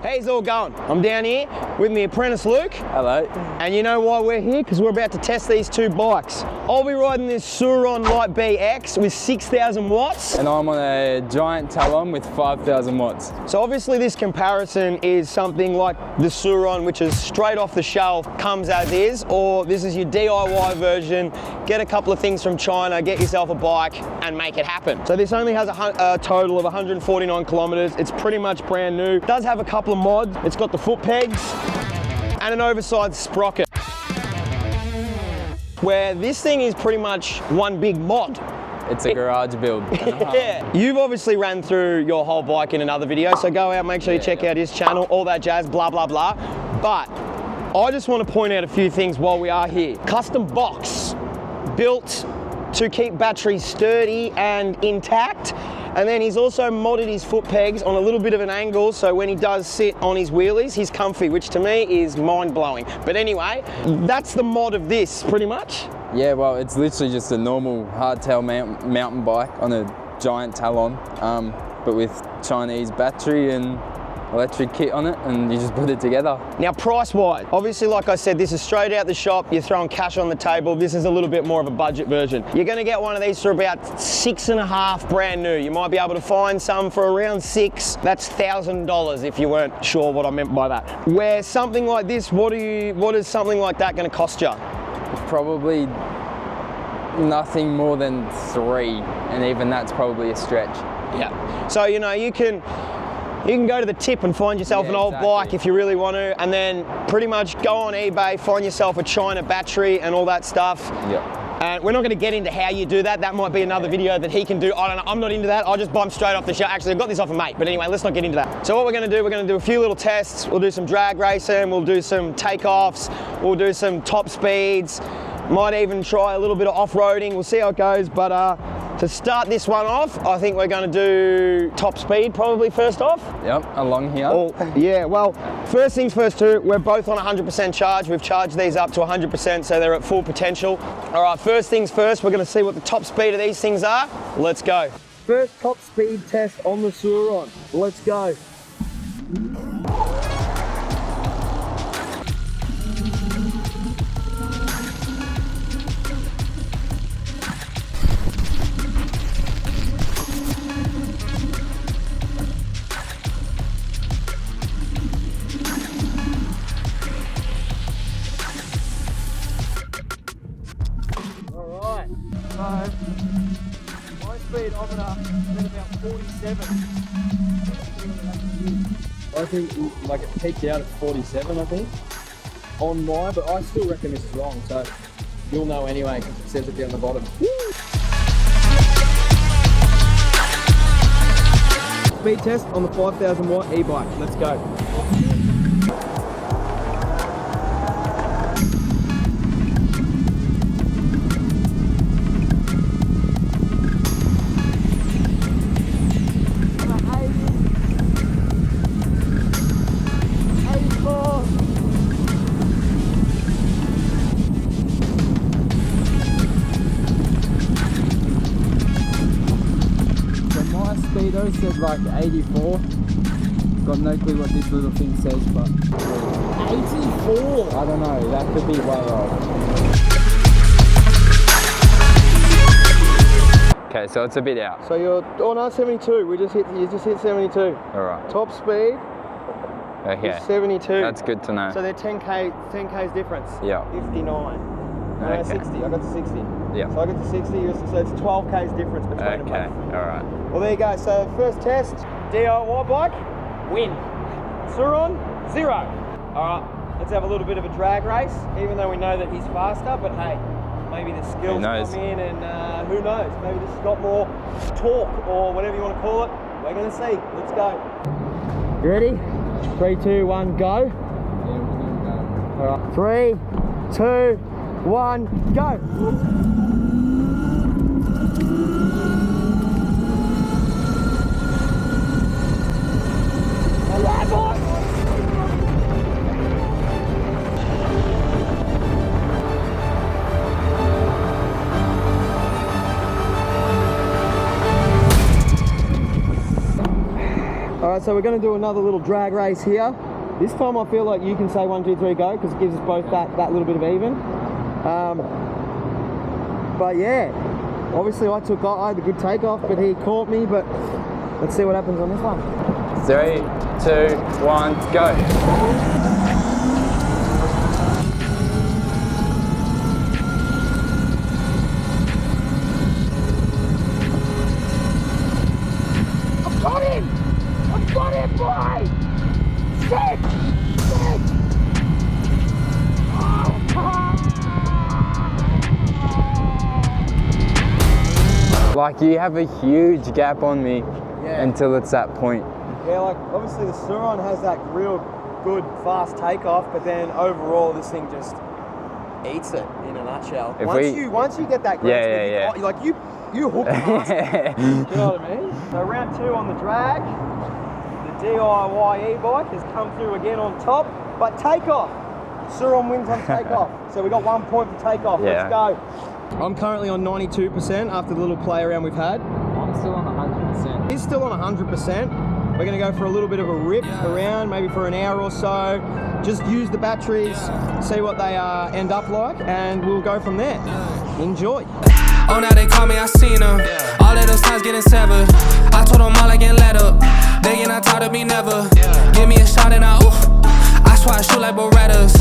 How's it all going? I'm down here with my apprentice Luke. Hello. And you know why we're here? Because we're about to test these two bikes. I'll be riding this Surron Light Bee X with 6,000 watts. And I'm on a giant Talon with 5,000 watts. So obviously this comparison is something like the Surron, which is straight off the shelf, comes as is, or this is your DIY version. Get a couple of things from China, get yourself a bike and make it happen. So this only has a total of 149 kilometers. It's pretty much brand new. It does have a couple of mods. It's got the foot pegs and an oversized sprocket, where this thing is pretty much one big mod. It's a garage build. Yeah. You've obviously ran through your whole bike in another video, so go out, make sure you check out his channel, all that jazz, blah, blah, blah. But I just want to point out a few things while we are here. Custom box, built to keep batteries sturdy and intact. And then he's also modded his foot pegs on a little bit of an angle, so when he does sit on his wheelies, he's comfy, which to me is mind-blowing. But anyway, that's the mod of this, pretty much. Yeah, well, it's literally just a normal hardtail mountain bike on a giant Talon, but with Chinese battery and electric kit on it, and you just put it together. Now, price-wise, obviously, like I said, this is straight out the shop. You're throwing cash on the table. This is a little bit more of a budget version. You're going to get one of these for about $6.5 brand new. You might be able to find some for around $6. That's $1,000 if you weren't sure what I meant by that. Where something like this, what is something like that going to cost you? Probably nothing more than 3, and even that's probably a stretch. Yeah. So, you know, you can go to the tip and find yourself an old bike if you really want to, and then pretty much go on eBay, find yourself a China battery and all that stuff. Yep. And we're not going to get into how you do that. That might be another video that he can do. I don't know. I'm not into that. I'll just bump straight off the shelf. Actually, I got this off a mate. But anyway, let's not get into that. So what we're going to do a few little tests. We'll do some drag racing. We'll do some takeoffs. We'll do some top speeds. Might even try a little bit of off-roading. We'll see how it goes. But to start this one off, I think we're going to do top speed probably first off. Yep, along here. Oh, yeah, well, first things first too, we're both on 100% charge. We've charged these up to 100%, so they're at full potential. All right, first things first, we're going to see what the top speed of these things are. Let's go. First top speed test on the Surron. Let's go. So, my speed of it up is at about 47. I think like it peaked out at 47, I think, on mine, but I still reckon this is wrong, so you'll know anyway because it says it down the bottom. Speed test on the 5,000 watt e-bike. Let's go. Speedo said like 84. Got no clue what this little thing says, but 84? I don't know, that could be way off. Okay, so it's a bit out. So you're, oh no, 72. You just hit 72. Alright. Top speed Okay. is 72. That's good to know. So they're 10k's difference. Yeah. 59. No, Okay. 60. I got to 60. Yeah. So I got to 60, so it's 12k's difference between them Okay, both. alright. Well, there you go. So first test, DIY bike, win. Surron, 0. All right, let's have a little bit of a drag race, even though we know that he's faster, but hey, maybe the skills come in and who knows, maybe this has got more torque or whatever you want to call it. We're going to see. Let's go. You ready? 3, 2, 1, go. Yeah, we're gonna go. All right, 3, 2, 1, go. right, so we're going to do another little drag race here. This time I feel like you can say 1, 2, 3, go, because it gives us both that little bit of even. But yeah, obviously I had a good takeoff, but he caught me. But let's see what happens on this one. 3, 2, 1, go. I've got him, boy! Shit! Like, you have a huge gap on me until it's that point. Yeah, like obviously the Surron has that real good fast takeoff, but then overall this thing just eats it in a nutshell. Once you get that ground speed, like you hook past it. You know what I mean? So round 2 on the drag. The DIY e-bike has come through again on top, but takeoff. Surron wins on takeoff. So we got 1 point for takeoff. Let's go. I'm currently on 92% after the little play around we've had. I'm still on 100%. He's still on 100%. We're going to go for a little bit of a rip around, maybe for an hour or so. Just use the batteries, see what they end up like, and we'll go from there. Enjoy. Oh, now they call me, I seen them. All of those times getting severed. I told them all I get let up. They get not tired of me never. Give me a shot and I swear I shoot like Berettas.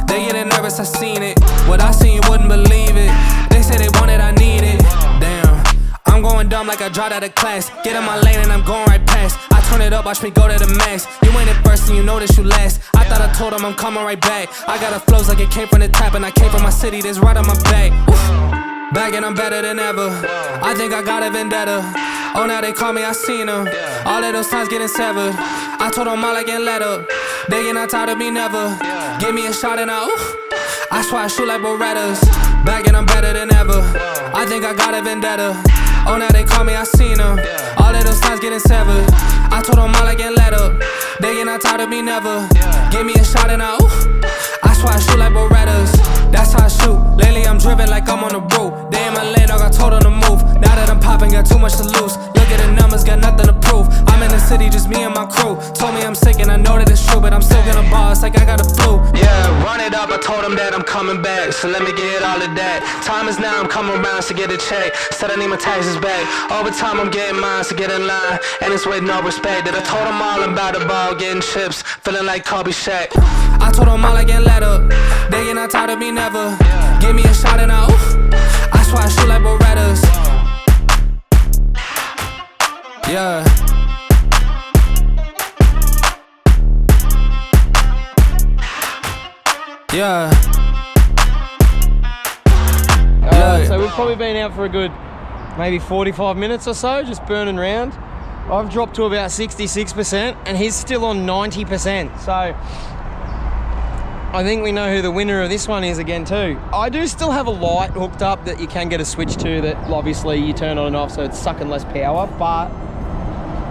They getting nervous, I seen it. What I seen, you wouldn't believe it. They say they want it, I need it. Damn, I'm going dumb like I dropped out of class. Get in my lane and I'm going right past. I turn it up, watch me go to the max. You ain't it first and you know that you last. I thought I told them I'm coming right back. I got a flows like it came from the tap, and I came from my city, that's right on my back. Back and I'm better than ever. I think I got a vendetta. Oh, now they call me, I seen them. All of those times getting severed. I told them all I get let up. They get not tired of me never. Give me a shot and I swear I shoot like Berettas. Back and I'm better than ever. I think I got a vendetta. Oh, now they call me, I seen them. All of those times getting severed. I told them all I get let up. They get not tired of me never. Give me a shot and I swear I shoot like Berettas. That's how I shoot. Lately I'm driven like I'm on the road. They in my lane, dog, I told them to move. Now that I'm popping, got too much to lose. Look at the numbers, got nothing to prove. I'm in the city, just me and my crew. Told me I'm sick and I know that it's true, but I'm still gonna ball, it's like I got a flu. Yeah, run it up, I told them that I'm coming back. So let me get all of that. Time is now, I'm coming around to get a check. Said I need my taxes back. Over time I'm getting mine, so get in line. And it's with no respect. That I told them all about the ball, getting chips. Feeling like Kobe Shaq. I told them all I get let up. They get not tired of me never. Give me a shot and I swear I shoot like Berettas. So we've probably been out for a good maybe 45 minutes or so, just burning round. I've dropped to about 66% and he's still on 90%. So I think we know who the winner of this one is again too. I do still have a light hooked up that you can get a switch to that obviously you turn on and off so it's sucking less power, but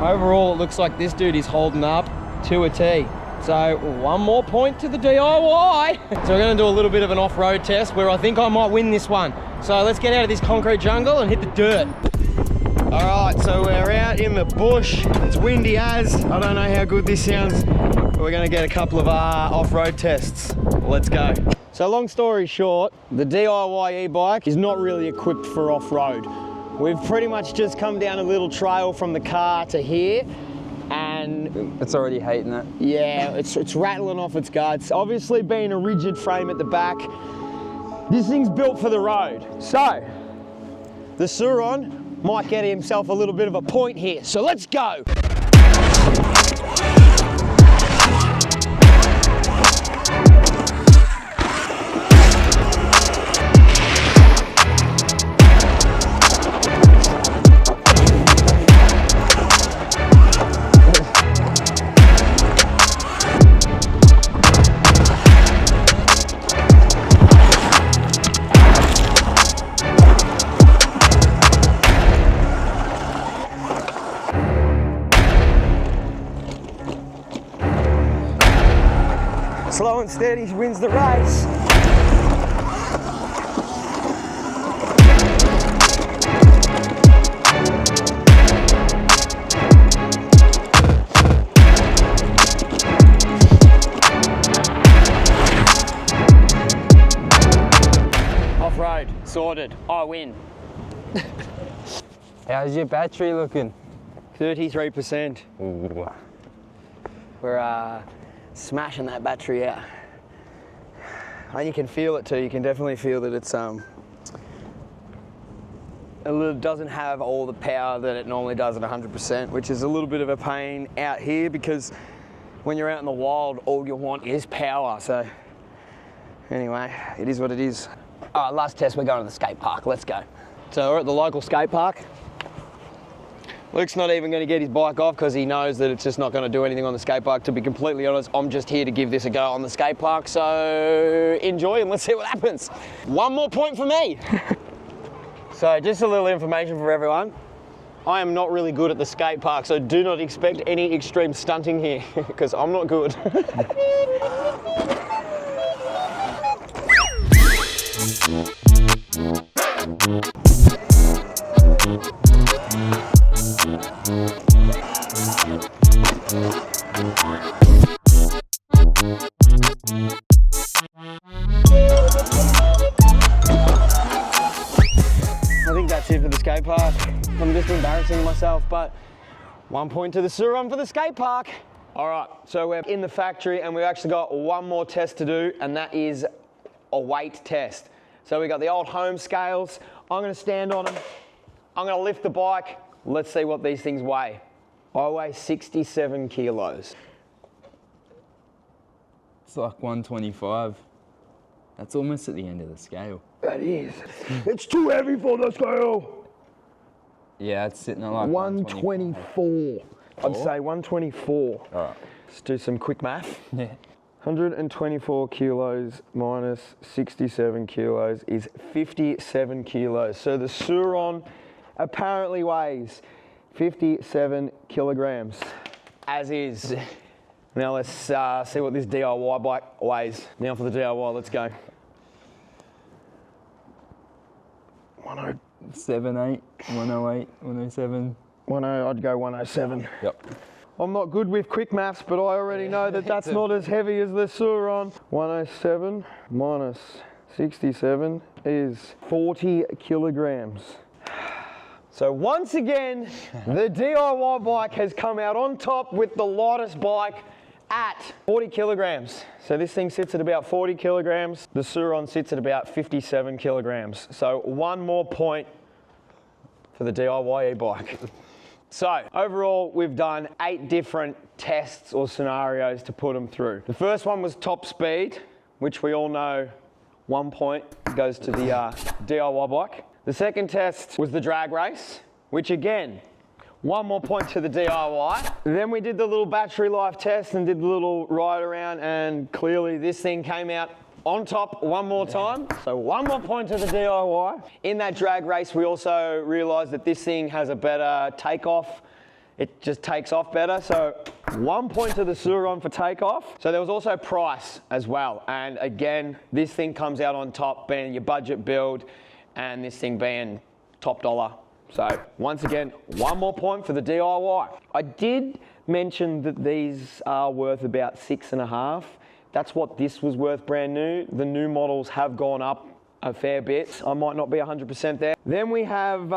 overall it looks like this dude is holding up to a T. So 1 more point to the DIY. So we're gonna do a little bit of an off-road test where I think I might win this one. So let's get out of this concrete jungle and hit the dirt. All right, so we're out in the bush. It's windy as. I don't know how good this sounds. We're gonna get a couple of off-road tests. Let's go. So long story short, the DIY e-bike is not really equipped for off-road. We've pretty much just come down a little trail from the car to here, and it's already hating it. Yeah, it's rattling off its guts. Obviously being a rigid frame at the back, this thing's built for the road. So, the Surron might get himself a little bit of a point here. So let's go. Slow and steady wins the race. Sorted. I win. How's your battery looking? 33%. Ooh. We're smashing that battery out. And you can feel it too. You can definitely feel that it's doesn't have all the power that it normally does at 100%, which is a little bit of a pain out here because when you're out in the wild, all you want is power. So anyway, it is what it is. All right, last test, we're going to the skate park. Let's go. So we're at the local skate park. Luke's not even going to get his bike off because he knows that it's just not going to do anything on the skate park. To be completely honest, I'm just here to give this a go on the skate park. So enjoy and let's see what happens. One more point for me. So just a little information for everyone. I am not really good at the skate park, so do not expect any extreme stunting here because I'm not good. I think that's it for the skate park. I'm just embarrassing myself, but 1 point to the Surron for the skate park. All right, so we're in the factory and we've actually got one more test to do, and that is a weight test. So we got the old home scales. I'm gonna stand on them. I'm gonna lift the bike. Let's see what these things weigh. I weigh 67 kilos. It's like 125. That's almost at the end of the scale. That is. It's too heavy for the scale. Yeah, it's sitting at like 124. I'd say 124. All right. Let's do some quick math. Yeah. 124 kilos minus 67 kilos is 57 kilos. So the Surron apparently weighs 57 kilograms, as is. Now let's see what this DIY bike weighs. Now for the DIY, let's go. 107, 108, 107. I'd go 107. Yep. I'm not good with quick maths, but I already know that that's not as heavy as the Surron. 107 minus 67 is 40 kilograms. So once again, the DIY bike has come out on top with the lightest bike at 40 kilograms. So this thing sits at about 40 kilograms. The Surron sits at about 57 kilograms. So one more point for the DIY e-bike. So overall, we've done 8 different tests or scenarios to put them through. The first one was top speed, which we all know 1 point goes to the DIY bike. The second test was the drag race, which again, 1 more point to the DIY. Then we did the little battery life test and did the little ride around, and clearly this thing came out on top 1 more time. So 1 more point to the DIY. In that drag race, we also realized that this thing has a better takeoff. It just takes off better. So 1 point to the Surron for takeoff. So there was also price as well. And again, this thing comes out on top being your budget build and this thing being top dollar. So once again, 1 more point for the DIY. I did mention that these are worth about 6.5. That's what this was worth brand new. The new models have gone up a fair bit. I might not be 100% there. Then we have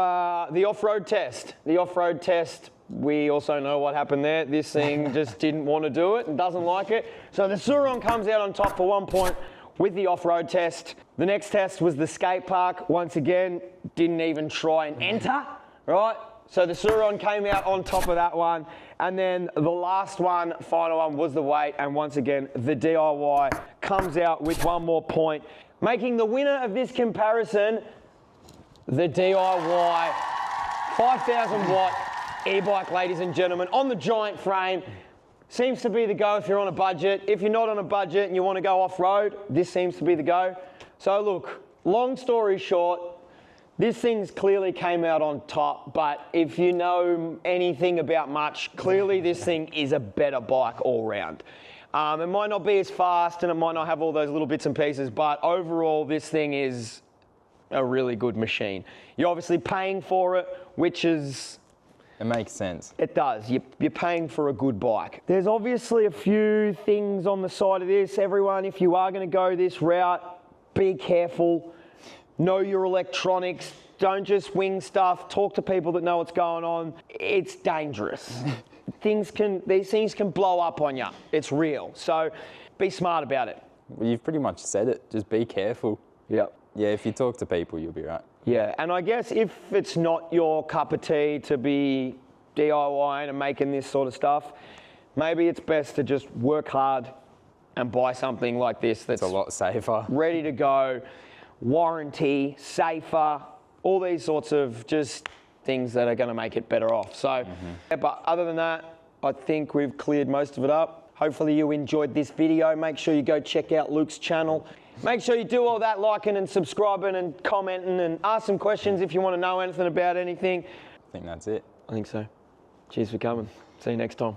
the off-road test. The off-road test, we also know what happened there. This thing just didn't want to do it and doesn't like it. So the Surron comes out on top for 1 point with the off-road test. The next test was the skate park. Once again, didn't even try and enter, right? So the Surron came out on top of that one. And then the last one, final one, was the weight. And once again, the DIY comes out with 1 more point, making the winner of this comparison, the DIY 5,000 watt e-bike, ladies and gentlemen, on the giant frame. Seems to be the go if you're on a budget. If you're not on a budget and you want to go off-road, this seems to be the go. So look, long story short, this thing's clearly came out on top, but if you know anything about much, clearly this thing is a better bike all round. It might not be as fast and it might not have all those little bits and pieces, but overall this thing is a really good machine. You're obviously paying for it, which is... It makes sense. It does. You're paying for a good bike. There's obviously a few things on the side of this. Everyone, if you are going to go this route, be careful. know your electronics. Don't just wing stuff. Talk to people that know what's going on. It's dangerous. These things can blow up on you. It's real. So be smart about it. Well, you've pretty much said it. Just be careful. Yep. Yeah, if you talk to people, you'll be right. Yeah, and I guess if it's not your cup of tea to be DIYing and making this sort of stuff, maybe it's best to just work hard and buy something like this that's It's a lot safer. ready to go, warranty, safer, all these sorts of just things that are going to make it better off. So, yeah, but other than that, I think we've cleared most of it up. Hopefully you enjoyed this video. Make sure you go check out Luke's channel. Make sure you do all that liking and subscribing and commenting and ask some questions if you want to know anything about anything. I think that's it. I think so. Cheers for coming. See you next time.